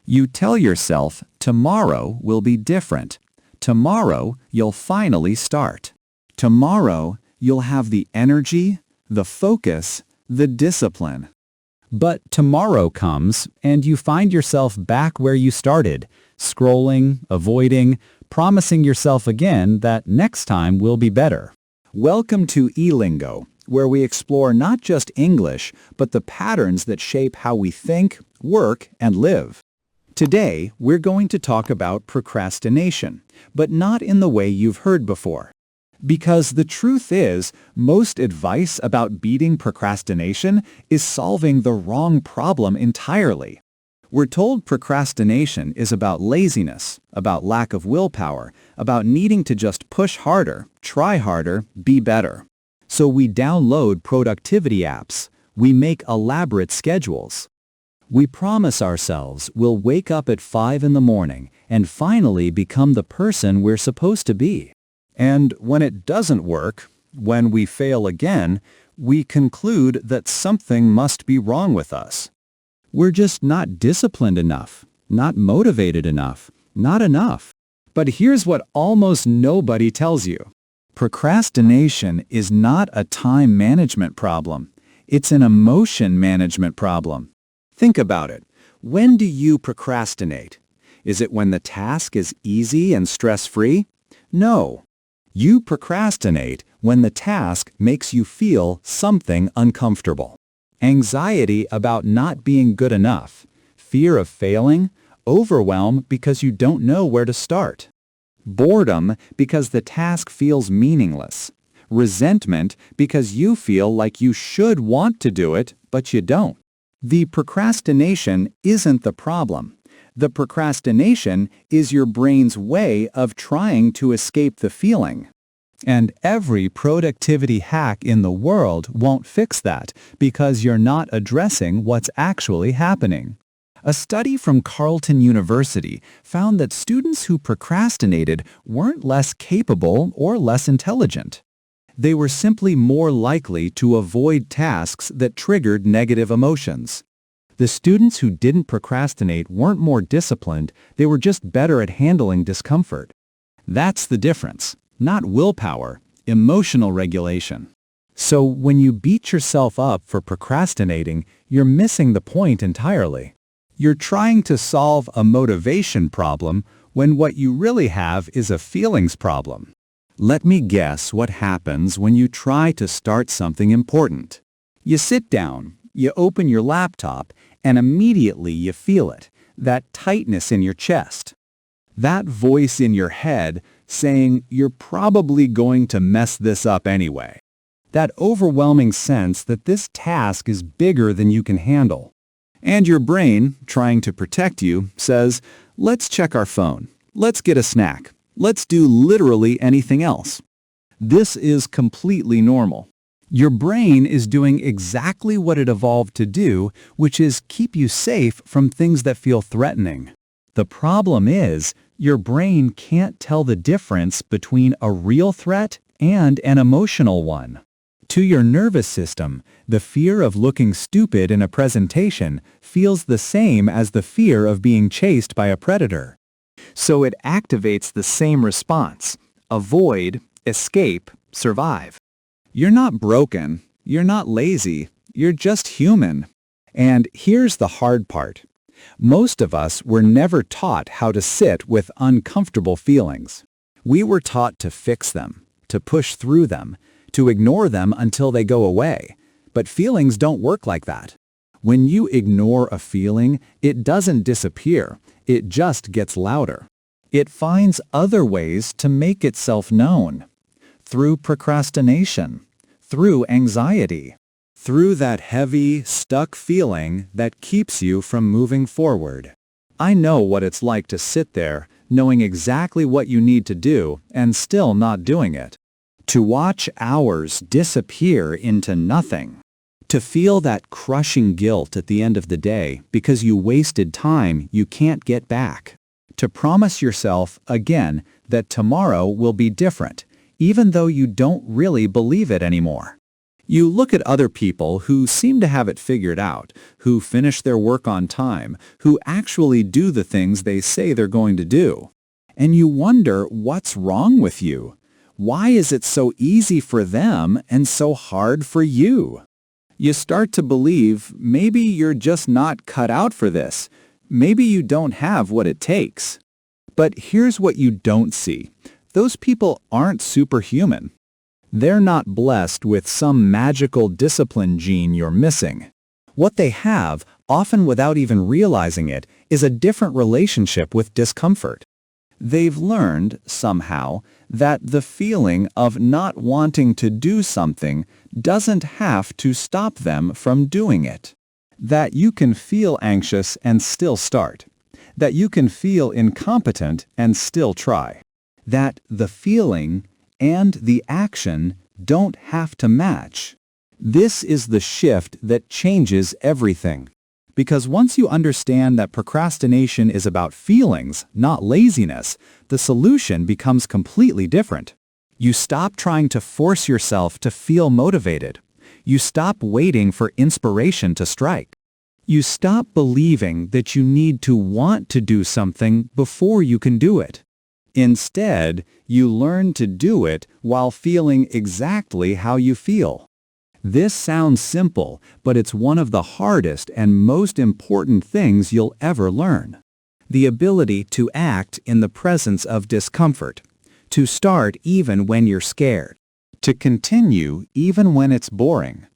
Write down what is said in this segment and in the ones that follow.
You tell yourself tomorrow will be different. Tomorrow you'll finally start. Tomorrow you'll have the energy, the focus, the discipline. But tomorrow comes and you find yourself back where you started, scrolling, avoiding, promising yourself again that next time will be better. Welcome to Elingo, where we explore not just English, but the patterns that shape how we think, work, and live. Today, we're going to talk about procrastination, but not in the way you've heard before. Because the truth is, most advice about beating procrastination is solving the wrong problem entirely. We're told procrastination is about laziness, about lack of willpower, about needing to just push harder, try harder, be better. So we download productivity apps. We make elaborate schedules. We promise ourselves we'll wake up at 5 in the morning and finally become the person we're supposed to be. And when it doesn't work, when we fail again, we conclude that something must be wrong with us. We're just not disciplined enough, not motivated enough, not enough. But here's what almost nobody tells you. Procrastination is not a time management problem. It's an emotion management problem. Think about it. When do you procrastinate? Is it when the task is easy and stress-free? No. You procrastinate when the task makes you feel something uncomfortable. Anxiety about not being good enough, fear of failing, overwhelm because you don't know where to start. Boredom because the task feels meaningless. Resentment because you feel like you should want to do it, but you don't. The procrastination isn't the problem. The procrastination is your brain's way of trying to escape the feeling. And every productivity hack in the world won't fix that because you're not addressing what's actually happening. A study from Carleton University found that students who procrastinated weren't less capable or less intelligent. They were simply more likely to avoid tasks that triggered negative emotions. The students who didn't procrastinate weren't more disciplined, they were just better at handling discomfort. That's the difference. Not willpower, emotional regulation. So when you beat yourself up for procrastinating, you're missing the point entirely. You're trying to solve a motivation problem when what you really have is a feelings problem. Let me guess what happens when you try to start something important. You sit down, you open your laptop, and immediately you feel it, that tightness in your chest. That voice in your head saying you're probably going to mess this up anyway. That overwhelming sense that this task is bigger than you can handle. And your brain, trying to protect you, says, let's check our phone, let's get a snack, let's do literally anything else. This is completely normal. Your brain is doing exactly what it evolved to do, which is keep you safe from things that feel threatening. The problem is, your brain can't tell the difference between a real threat and an emotional one. To your nervous system, the fear of looking stupid in a presentation feels the same as the fear of being chased by a predator. So it activates the same response: avoid, escape, survive. You're not broken, you're not lazy, you're just human. And here's the hard part. Most of us were never taught how to sit with uncomfortable feelings. We were taught to fix them, to push through them, to ignore them until they go away. But feelings don't work like that. When you ignore a feeling, it doesn't disappear, it just gets louder. It finds other ways to make itself known. Through procrastination, through anxiety, through that heavy, stuck feeling that keeps you from moving forward. I know what it's like to sit there, knowing exactly what you need to do, and still not doing it. To watch hours disappear into nothing. To feel that crushing guilt at the end of the day because you wasted time you can't get back. To promise yourself, again, that tomorrow will be different, even though you don't really believe it anymore. You look at other people who seem to have it figured out, who finish their work on time, who actually do the things they say they're going to do. And you wonder what's wrong with you. Why is it so easy for them and so hard for you? You start to believe maybe you're just not cut out for this. Maybe you don't have what it takes. But here's what you don't see. Those people aren't superhuman. They're not blessed with some magical discipline gene you're missing. What they have, often without even realizing it, is a different relationship with discomfort. They've learned, somehow, that the feeling of not wanting to do something doesn't have to stop them from doing it. That you can feel anxious and still start. That you can feel incompetent and still try. That the feeling and the action don't have to match. This is the shift that changes everything. Because once you understand that procrastination is about feelings, not laziness, the solution becomes completely different. You stop trying to force yourself to feel motivated. You stop waiting for inspiration to strike. You stop believing that you need to want to do something before you can do it. Instead, you learn to do it while feeling exactly how you feel. This sounds simple, but it's one of the hardest and most important things you'll ever learn. The ability to act in the presence of discomfort, to start even when you're scared, to continue even when it's boring,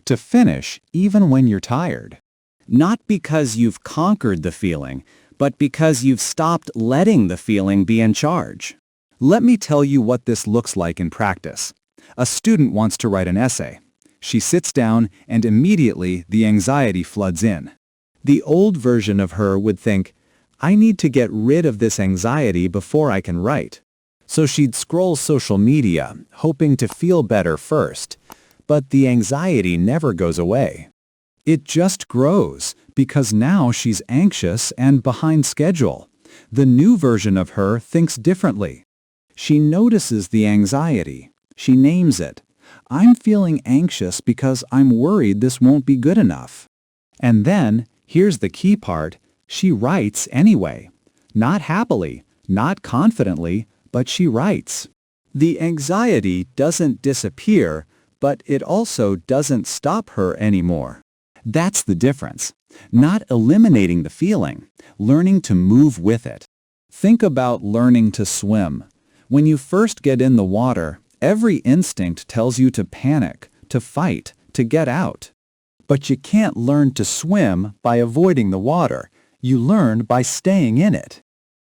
to finish even when you're tired. Not because you've conquered the feeling, but because you've stopped letting the feeling be in charge. Let me tell you what this looks like in practice. A student wants to write an essay. She sits down and immediately the anxiety floods in. The old version of her would think, I need to get rid of this anxiety before I can write. So she'd scroll social media, hoping to feel better first. But the anxiety never goes away. It just grows because now she's anxious and behind schedule. The new version of her thinks differently. She notices the anxiety. She names it. I'm feeling anxious because I'm worried this won't be good enough. And then, here's the key part, she writes anyway. Not happily, not confidently, but she writes. The anxiety doesn't disappear, but it also doesn't stop her anymore. That's the difference. Not eliminating the feeling, learning to move with it. Think about learning to swim. When you first get in the water, every instinct tells you to panic, to fight, to get out. But you can't learn to swim by avoiding the water. You learn by staying in it.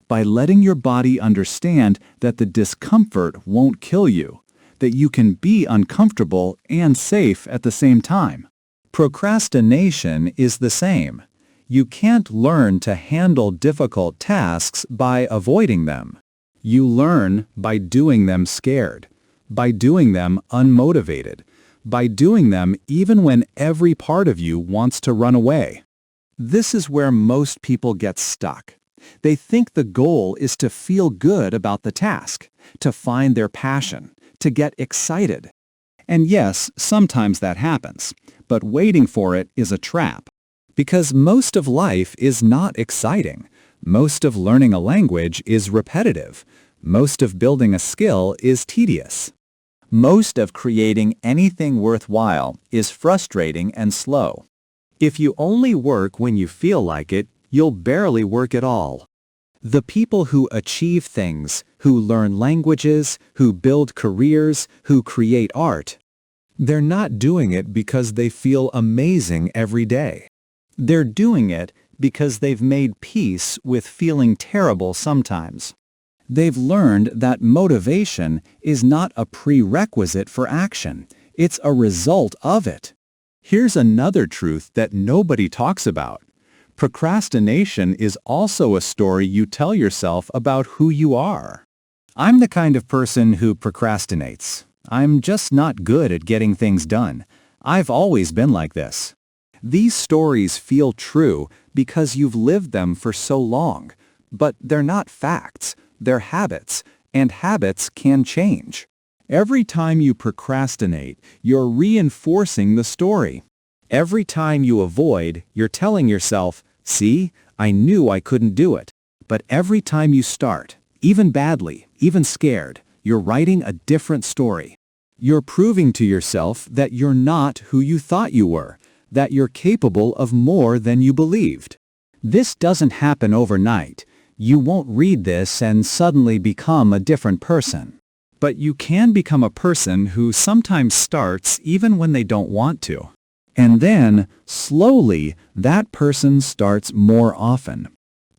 By letting your body understand that the discomfort won't kill you, that you can be uncomfortable and safe at the same time. Procrastination is the same. You can't learn to handle difficult tasks by avoiding them. You learn by doing them scared, by doing them unmotivated, by doing them even when every part of you wants to run away. This is where most people get stuck. They think the goal is to feel good about the task, to find their passion, to get excited. And yes, sometimes that happens, but waiting for it is a trap. Because most of life is not exciting. Most of learning a language is repetitive. Most of building a skill is tedious. Most of creating anything worthwhile is frustrating and slow. If you only work when you feel like it, you'll barely work at all. The people who achieve things, who learn languages, who build careers, who create art, they're not doing it because they feel amazing every day. They're doing it because they've made peace with feeling terrible sometimes. They've learned that motivation is not a prerequisite for action. It's a result of it. Here's another truth that nobody talks about. Procrastination is also a story you tell yourself about who you are. I'm the kind of person who procrastinates. I'm just not good at getting things done. I've always been like this. These stories feel true because you've lived them for so long, but they're not facts, they're habits, and habits can change. Every time you procrastinate, you're reinforcing the story. Every time you avoid, you're telling yourself, "See, I knew I couldn't do it." But every time you start, even badly, even scared, you're writing a different story. You're proving to yourself that you're not who you thought you were, that you're capable of more than you believed. This doesn't happen overnight. You won't read this and suddenly become a different person. But you can become a person who sometimes starts even when they don't want to. And then, slowly, that person starts more often.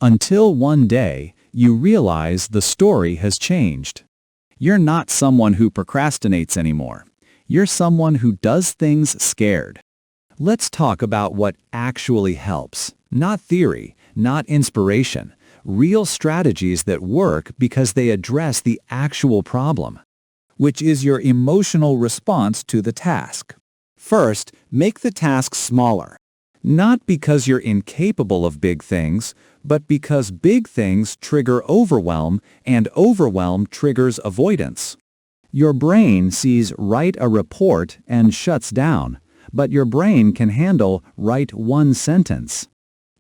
Until one day, you realize the story has changed. You're not someone who procrastinates anymore. You're someone who does things scared. Let's talk about what actually helps. Not theory, not inspiration. Real strategies that work because they address the actual problem, which is your emotional response to the task. First, make the task smaller. Not because you're incapable of big things, but because big things trigger overwhelm, and overwhelm triggers avoidance. Your brain sees "write a report" and shuts down, but your brain can handle "write one sentence."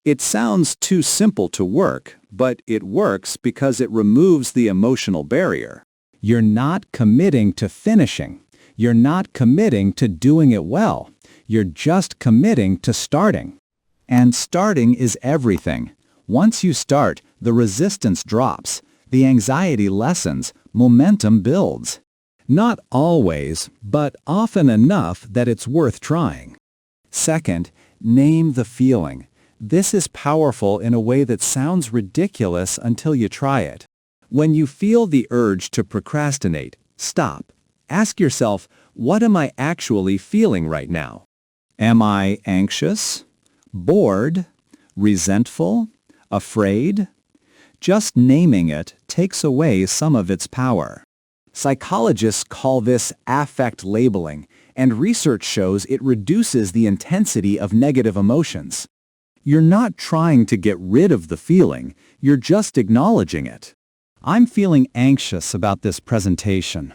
It sounds too simple to work, but it works because it removes the emotional barrier. You're not committing to finishing. You're not committing to doing it well. You're just committing to starting. And starting is everything. Once you start, the resistance drops, the anxiety lessens, momentum builds. Not always, but often enough that it's worth trying. Second, name the feeling. This is powerful in a way that sounds ridiculous until you try it. When you feel the urge to procrastinate, stop. Ask yourself, what am I actually feeling right now? Am I anxious? Bored? Resentful? Afraid? Just naming it takes away some of its power. Psychologists call this affect labeling, and research shows it reduces the intensity of negative emotions. You're not trying to get rid of the feeling, you're just acknowledging it. I'm feeling anxious about this presentation.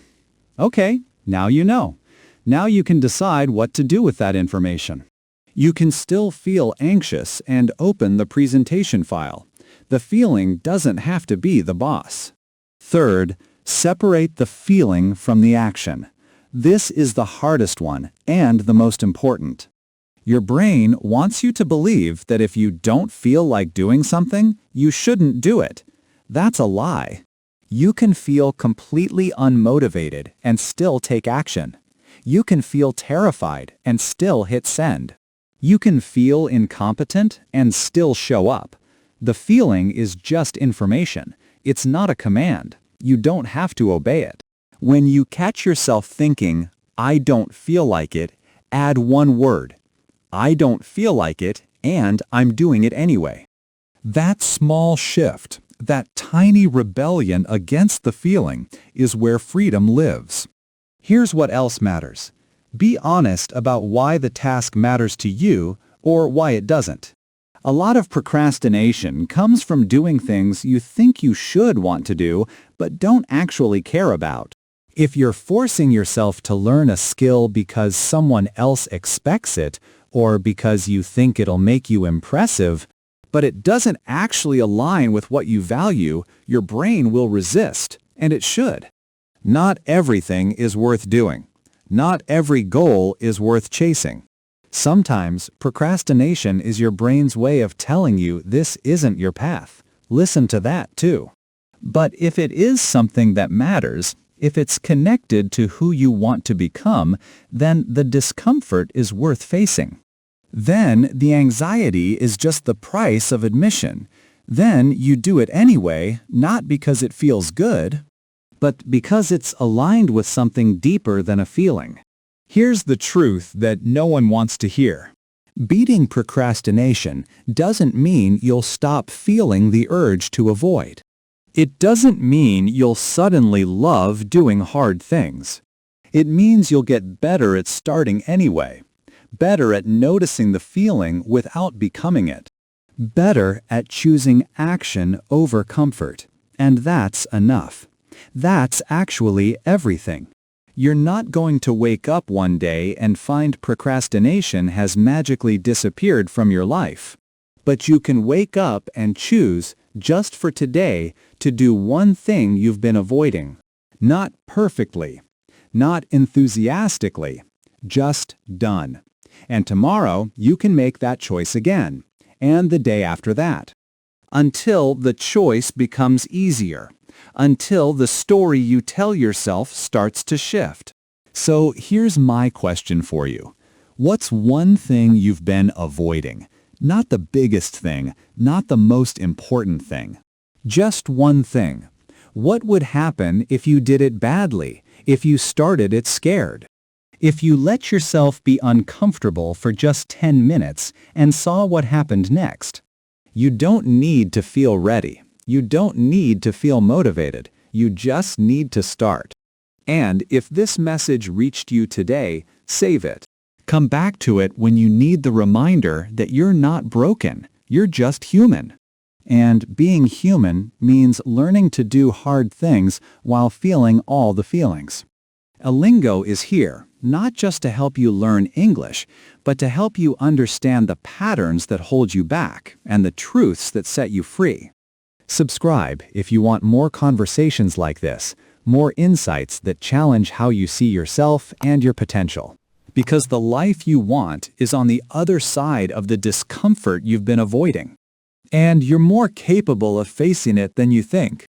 Okay, now you know. Now you can decide what to do with that information. You can still feel anxious and open the presentation file. The feeling doesn't have to be the boss. Third, separate the feeling from the action. This is the hardest one and the most important. Your brain wants you to believe that if you don't feel like doing something, you shouldn't do it. That's a lie. You can feel completely unmotivated and still take action. You can feel terrified and still hit send. You can feel incompetent and still show up. The feeling is just information. It's not a command. You don't have to obey it. When you catch yourself thinking, "I don't feel like it," add one word. I don't feel like it, and I'm doing it anyway. That small shift, that tiny rebellion against the feeling, is where freedom lives. Here's what else matters. Be honest about why the task matters to you or why it doesn't. A lot of procrastination comes from doing things you think you should want to do but don't actually care about. If you're forcing yourself to learn a skill because someone else expects it, or because you think it'll make you impressive, but it doesn't actually align with what you value, your brain will resist, and it should. Not everything is worth doing. Not every goal is worth chasing. Sometimes procrastination is your brain's way of telling you this isn't your path. Listen to that too. But if it is something that matters, if it's connected to who you want to become, then the discomfort is worth facing. Then the anxiety is just the price of admission. Then you do it anyway, not because it feels good, but because it's aligned with something deeper than a feeling. Here's the truth that no one wants to hear. Beating procrastination doesn't mean you'll stop feeling the urge to avoid. It doesn't mean you'll suddenly love doing hard things. It means you'll get better at starting anyway, better at noticing the feeling without becoming it, better at choosing action over comfort. And that's enough. That's actually everything. You're not going to wake up one day and find procrastination has magically disappeared from your life. But you can wake up and choose, just for today, to do one thing you've been avoiding. Not perfectly, not enthusiastically, just done. And tomorrow you can make that choice again, and the day after that. Until the choice becomes easier. Until the story you tell yourself starts to shift. So here's my question for you. What's one thing you've been avoiding? Not the biggest thing, not the most important thing. Just one thing. What would happen if you did it badly, if you started it scared? If you let yourself be uncomfortable for just 10 minutes and saw what happened next? You don't need to feel ready. You don't need to feel motivated. You just need to start. And if this message reached you today, save it. Come back to it when you need the reminder that you're not broken. You're just human. And being human means learning to do hard things while feeling all the feelings. Elingo is here, not just to help you learn English, but to help you understand the patterns that hold you back and the truths that set you free. Subscribe if you want more conversations like this, more insights that challenge how you see yourself and your potential. Because the life you want is on the other side of the discomfort you've been avoiding. And you're more capable of facing it than you think.